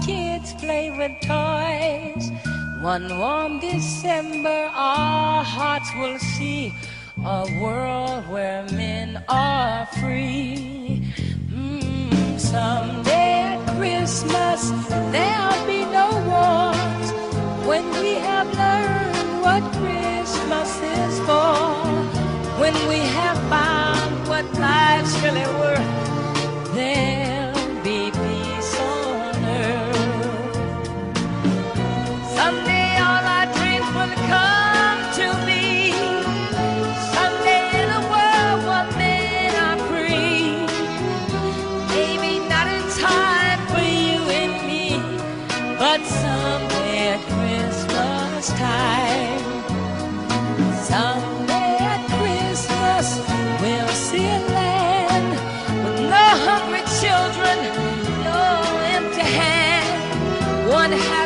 kids play with toys. One warm December, our hearts will see a world where men are free. Someday at Christmas, there'll be no wars when we have learned what Christmas is for. When we have found what life's really worth, there'll be peace on earth. Someday all our dreams will come to be. Someday in a world where men are free. Maybe not in time for you and me, but someday at Christmas time. Someday at Christmas we'll see a land with no hungry children, no empty hand. One happy